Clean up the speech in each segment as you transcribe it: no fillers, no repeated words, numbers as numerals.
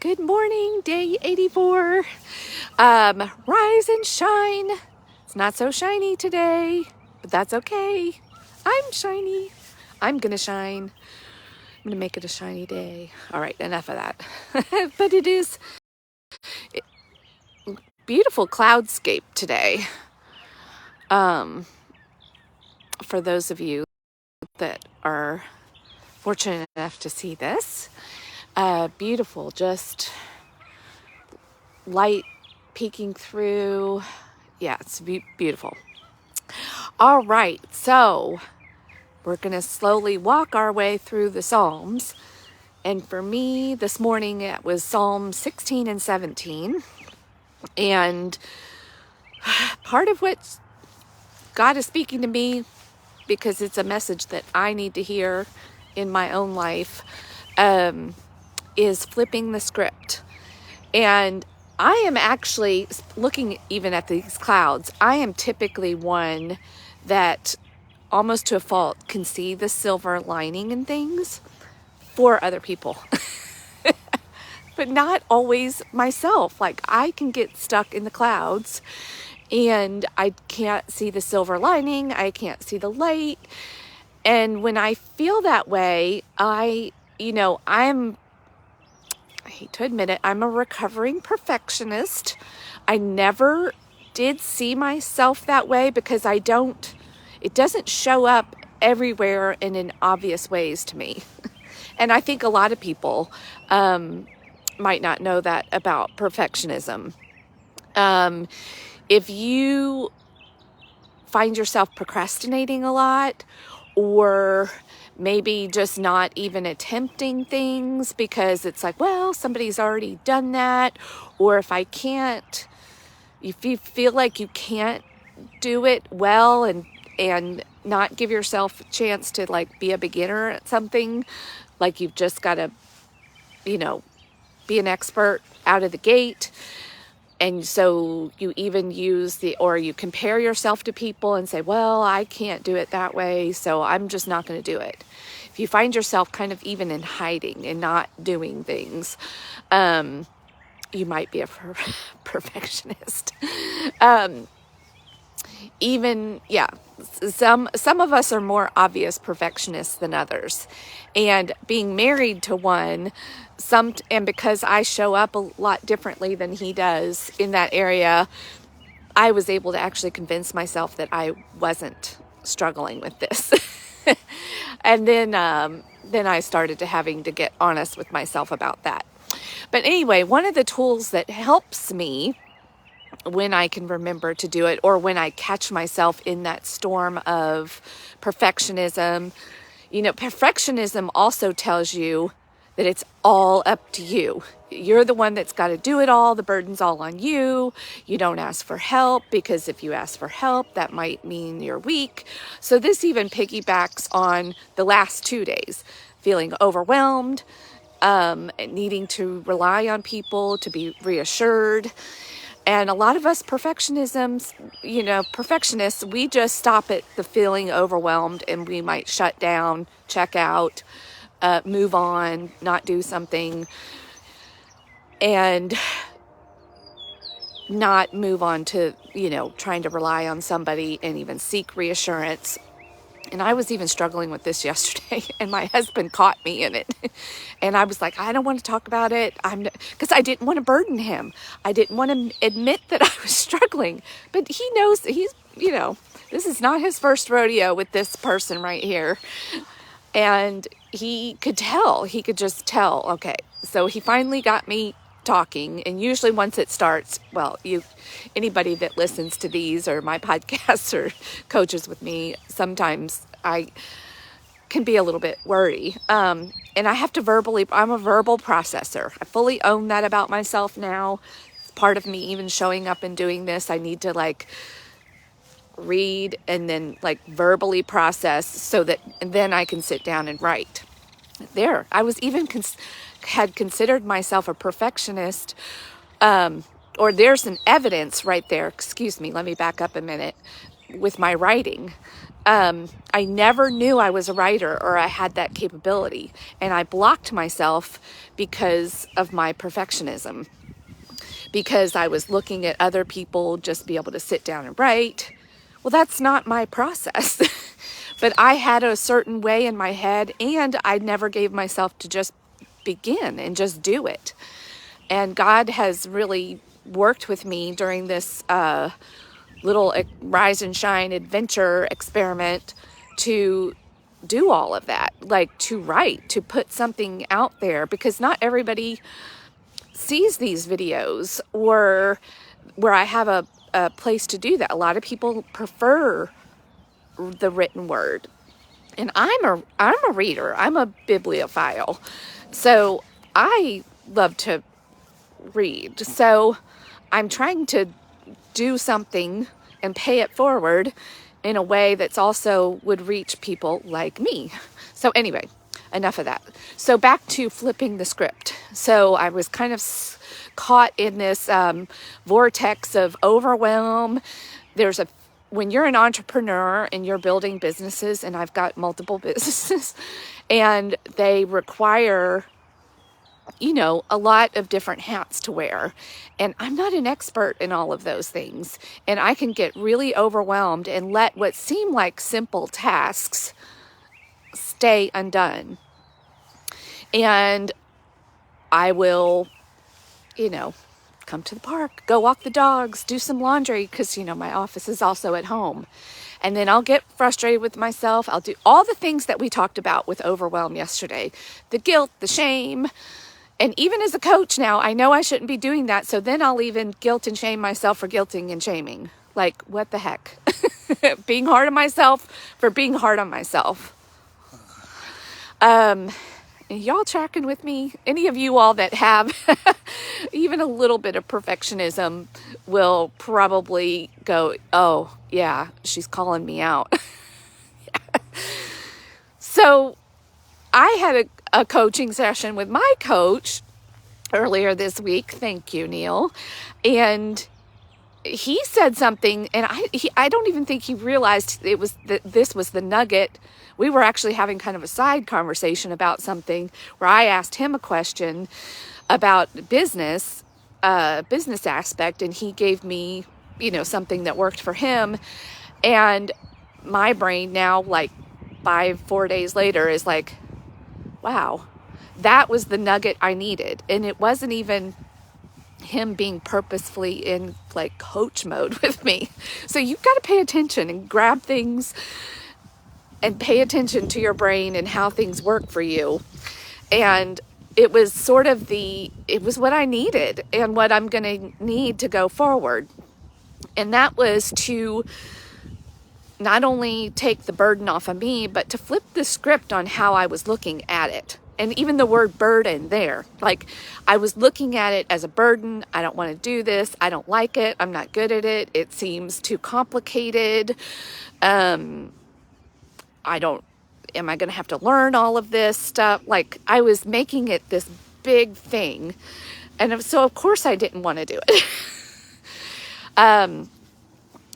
Good morning, day 84. Rise and shine. It's not so shiny today, but that's okay. I'm shiny. I'm gonna shine. I'm gonna make it a shiny day. All right, enough of that. But it is beautiful cloudscape today. For those of you that are fortunate enough to see this, beautiful, just light peeking through. Yeah, it's beautiful. All right, so we're going to slowly walk our way through the Psalms. And for me, this morning, it was Psalm 16 and 17. And part of what God is speaking to me, because it's a message that I need to hear in my own life, is flipping the script. And I am actually looking even at these clouds. I am typically one that almost to a fault can see the silver lining in things for other people, but not always myself. Like I can get stuck in the clouds and I can't see the silver lining. I can't see the light. And when I feel that way, I hate to admit it, I'm a recovering perfectionist. I never did see myself that way because it doesn't show up everywhere and in obvious ways to me. And I think a lot of people might not know that about perfectionism. If you find yourself procrastinating a lot, or maybe just not even attempting things because it's like, well, somebody's already done that. Or if you feel like you can't do it well and not give yourself a chance to like be a beginner at something, like you've just got to, be an expert out of the gate. And so you even or you compare yourself to people and say, well, I can't do it that way, so I'm just not going to do it. If you find yourself kind of even in hiding and not doing things, you might be a perfectionist. Some of us are more obvious perfectionists than others. And being married to one, and because I show up a lot differently than he does in that area, I was able to actually convince myself that I wasn't struggling with this. And then I started having to get honest with myself about that. But anyway, one of the tools that helps me when I can remember to do it, or when I catch myself in that storm of perfectionism, perfectionism also tells you that it's all up to you. You're the one that's got to do it all. The burden's all on you. You don't ask for help, because if you ask for help, that might mean you're weak. So this even piggybacks on the last 2 days, feeling overwhelmed, needing to rely on people to be reassured. And a lot of us perfectionists, we just stop at the feeling overwhelmed, and we might shut down, check out, move on, not do something, and not move on to, trying to rely on somebody and even seek reassurance. And I was even struggling with this yesterday, and my husband caught me in it. And I was like, I don't want to talk about it. Because I didn't want to burden him. I didn't want to admit that I was struggling. But he knows this is not his first rodeo with this person right here. And he could just tell. Okay. So he finally got me talking. And usually once it starts, anybody that listens to these or my podcasts or coaches with me, sometimes I can be a little bit wordy. And I have to I'm a verbal processor. I fully own that about myself now. It's part of me even showing up and doing this. I need to read and then verbally process and then I can sit down and write. There, I was even had considered myself a perfectionist, or there's an evidence right there. Excuse me, let me back up a minute. with my writing. I never knew I was a writer or I had that capability. And I blocked myself because of my perfectionism, because I was looking at other people just be able to sit down and write. Well, that's not my process. But I had a certain way in my head, and I never gave myself to just begin and just do it. And God has really worked with me during this little rise and shine adventure experiment to do all of that, like to write, to put something out there, because not everybody sees these videos or where I have a place to do that. A lot of people prefer the written word, and I'm a reader. I'm a bibliophile, so I love to read. So I'm trying to do something and pay it forward in a way that's also would reach people like me. So anyway, enough of that. So back to flipping the script. So I was kind of caught in this vortex of overwhelm. When you're an entrepreneur and you're building businesses, and I've got multiple businesses, and they require, a lot of different hats to wear. And I'm not an expert in all of those things. And I can get really overwhelmed and let what seem like simple tasks stay undone. And I will, come to the park, go walk the dogs, do some laundry, because, my office is also at home. And then I'll get frustrated with myself. I'll do all the things that we talked about with overwhelm yesterday. The guilt, the shame. And even as a coach now, I know I shouldn't be doing that. So then I'll even guilt and shame myself for guilting and shaming. Like, what the heck? Being hard on myself for being hard on myself. Y'all tracking with me? Any of you all that have even a little bit of perfectionism will probably go, oh, yeah, she's calling me out. So I had a coaching session with my coach earlier this week. Thank you, Neil. And he said something, and I don't even think he realized this was the nugget. We were actually having kind of a side conversation about something where I asked him a question about business aspect, and he gave me, something that worked for him. And my brain now, like 4 days later, is like, wow, that was the nugget I needed. And it wasn't even him being purposefully in like coach mode with me. So you've got to pay attention and grab things and pay attention to your brain and how things work for you. And it was it was what I needed and what I'm going to need to go forward. And that was to not only take the burden off of me, but to flip the script on how I was looking at it. And even the word burden there, like I was looking at it as a burden. I don't want to do this. I don't like it. I'm not good at it. It seems too complicated. Am I going to have to learn all of this stuff? Like I was making it this big thing. And so of course I didn't want to do it. And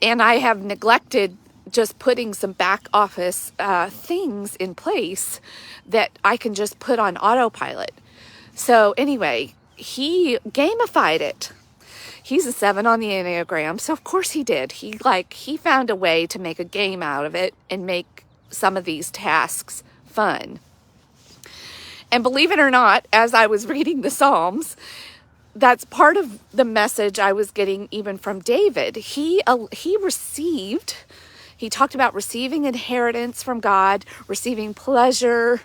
I have neglected just putting some back office things in place that I can just put on autopilot. So anyway, he gamified it. He's a 7 on the Enneagram, so of course he did. He found a way to make a game out of it and make some of these tasks fun. And believe it or not, as I was reading the Psalms, that's part of the message I was getting even from David. He talked about receiving inheritance from God, receiving pleasure,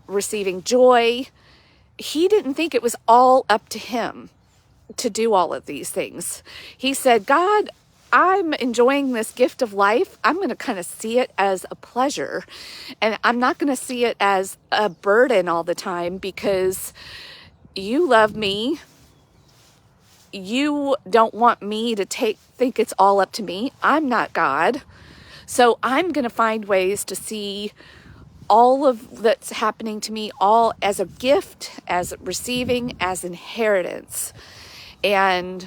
receiving joy. He didn't think it was all up to him to do all of these things. He said, God, I'm enjoying this gift of life. I'm going to kind of see it as a pleasure. And I'm not going to see it as a burden all the time, because you love me. You don't want me to think it's all up to me. I'm not God. So I'm going to find ways to see all of that's happening to me all as a gift, as receiving, as inheritance. And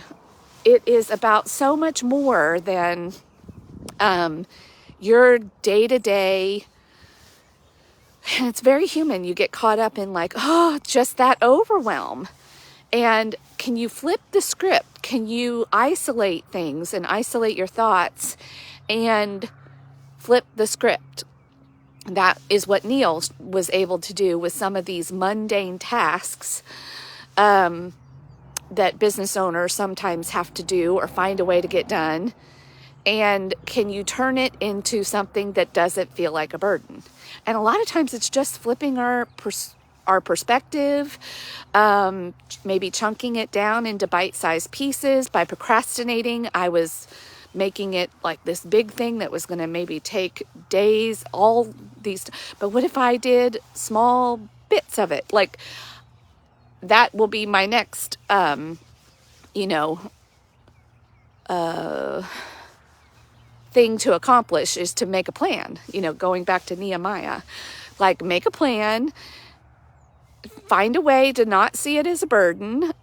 it is about so much more than Your day-to-day, and it's very human. You get caught up in like, oh, just that overwhelm. And can you flip the script? Can you isolate things and isolate your thoughts and flip the script? That is what Neil was able to do with some of these mundane tasks that business owners sometimes have to do or find a way to get done. And can you turn it into something that doesn't feel like a burden? And a lot of times it's just flipping our perspective, maybe chunking it down into bite-sized pieces. By procrastinating, I was making it like this big thing that was going to maybe take days, all these. But what if I did small bits of it? Like, that will be my next, thing to accomplish, is to make a plan, going back to Nehemiah. Like, make a plan, find a way to not see it as a burden,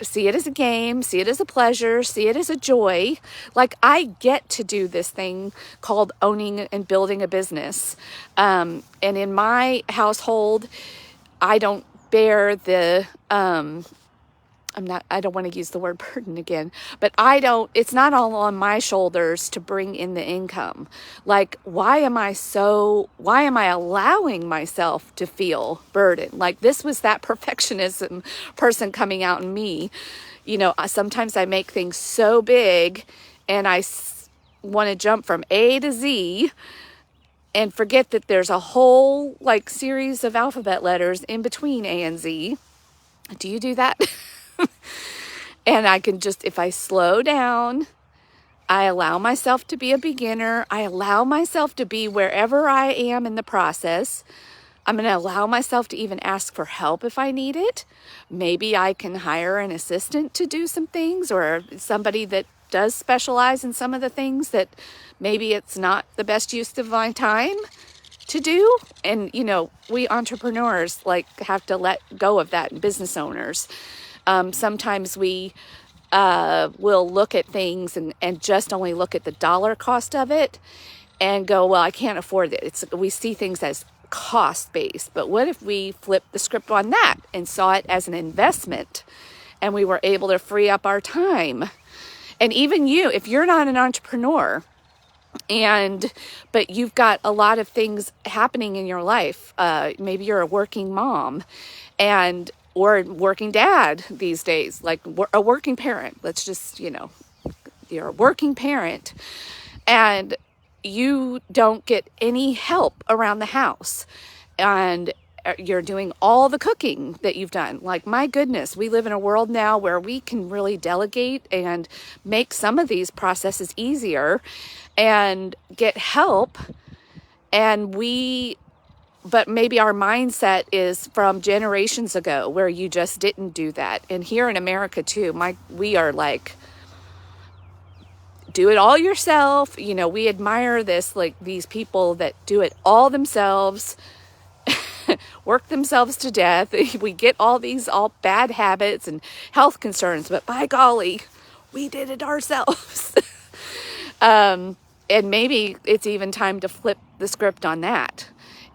see it as a game, see it as a pleasure, see it as a joy. Like, I get to do this thing called owning and building a business. And in my household, I don't bear the, I don't want to use the word burden again, but it's not all on my shoulders to bring in the income. Like, why am I allowing myself to feel burdened? Like, this was that perfectionism person coming out in me. Sometimes I make things so big and I want to jump from A to Z and forget that there's a whole series of alphabet letters in between A and Z. Do you do that? And I can just, if I slow down, I allow myself to be a beginner. I allow myself to be wherever I am in the process. I'm going to allow myself to even ask for help if I need it. Maybe I can hire an assistant to do some things, or somebody that does specialize in some of the things that maybe it's not the best use of my time to do. And, we entrepreneurs have to let go of that, and business owners. Sometimes we will look at things and just only look at the dollar cost of it and go, well, I can't afford it. We see things as cost-based. But what if we flipped the script on that and saw it as an investment, and we were able to free up our time? And even you, if you're not an entrepreneur, but you've got a lot of things happening in your life, maybe you're a working mom or working dad these days, like a working parent. Let's just, you're a working parent and you don't get any help around the house, and you're doing all the cooking that you've done. Like, my goodness, we live in a world now where we can really delegate and make some of these processes easier and get help. But maybe our mindset is from generations ago where you just didn't do that. And here in America too, we are like, do it all yourself. We admire this, these people that do it all themselves, work themselves to death. We get all bad habits and health concerns, but by golly, we did it ourselves. And maybe it's even time to flip the script on that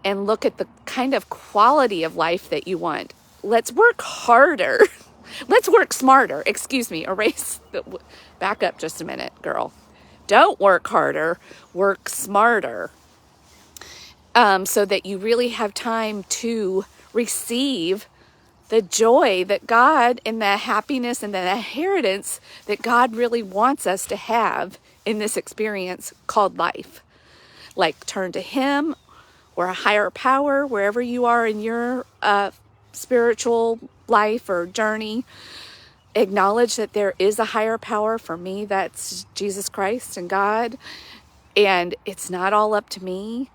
and look at the kind of quality of life that you want. Let's work harder. Let's work smarter. Back up just a minute, girl. Don't work harder, work smarter. So that you really have time to receive the joy that God, and the happiness and the inheritance that God really wants us to have in this experience called life. Like, turn to Him or a higher power, wherever you are in your spiritual life or journey. Acknowledge that there is a higher power. For me, that's Jesus Christ and God. And it's not all up to me.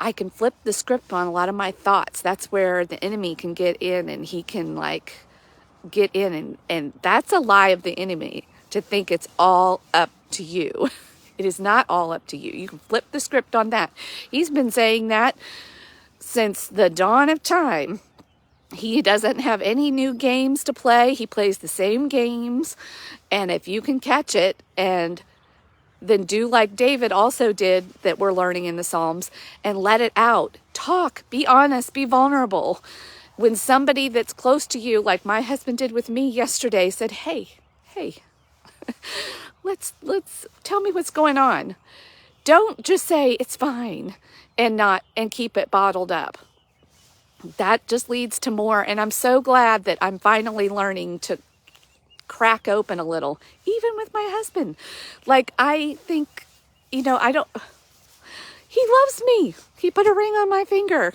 I can flip the script on a lot of my thoughts. That's where the enemy can get in, and he can get in. And that's a lie of the enemy, to think it's all up to you. It is not all up to you. You can flip the script on that. He's been saying that since the dawn of time. He doesn't have any new games to play. He plays the same games. And if you can catch it and then do like David also did that we're learning in the Psalms and let it out. Talk, be honest, be vulnerable. When somebody that's close to you, like my husband did with me yesterday, said, hey, let's tell me what's going on. Don't just say it's fine and keep it bottled up. That just leads to more. And I'm so glad that I'm finally learning to crack open a little, even with my husband. Like, I think, he loves me. He put a ring on my finger.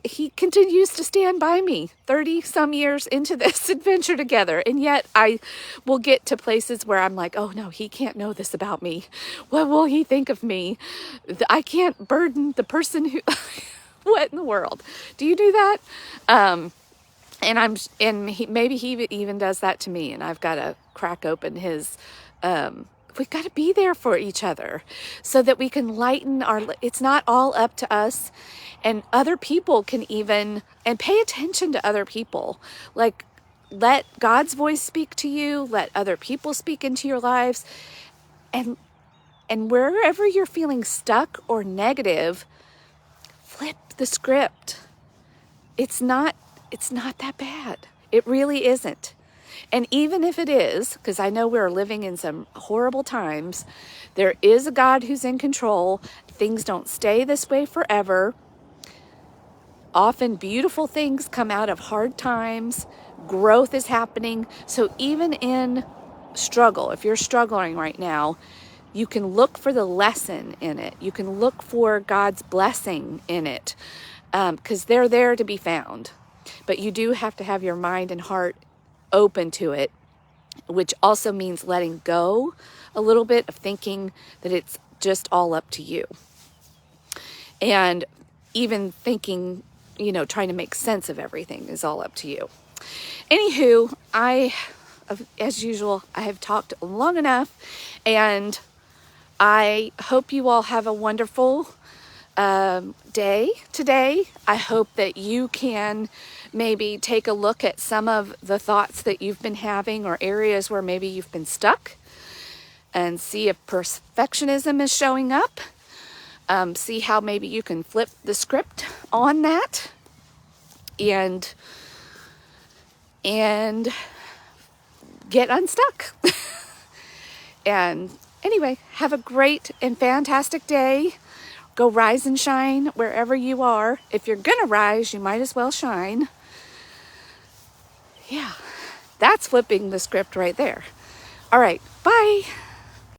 He continues to stand by me 30 some years into this adventure together. And yet I will get to places where I'm like, oh no, he can't know this about me. What will he think of me? I can't burden the person who, what in the world? Do you do that? Maybe he even does that to me, and I've got to crack open his, we've got to be there for each other so that we can lighten it's not all up to us, and other people can and pay attention to other people. Like, let God's voice speak to you, let other people speak into your lives, and wherever you're feeling stuck or negative, flip the script. It's not that bad. It really isn't. And even if it is, because I know we're living in some horrible times, there is a God who's in control. Things don't stay this way forever. Often beautiful things come out of hard times. Growth is happening. So even in struggle, if you're struggling right now, you can look for the lesson in it. You can look for God's blessing in it, because they're there to be found. But you do have to have your mind and heart open to it, which also means letting go a little bit of thinking that it's just all up to you. And even thinking, trying to make sense of everything is all up to you. Anywho, as usual, I have talked long enough, and I hope you all have a wonderful day today. I hope that you can maybe take a look at some of the thoughts that you've been having, or areas where maybe you've been stuck, and see if perfectionism is showing up. See how maybe you can flip the script on that and get unstuck. And anyway, have a great and fantastic day. Go rise and shine wherever you are. If you're gonna rise, you might as well shine. Yeah, that's flipping the script right there. All right, bye.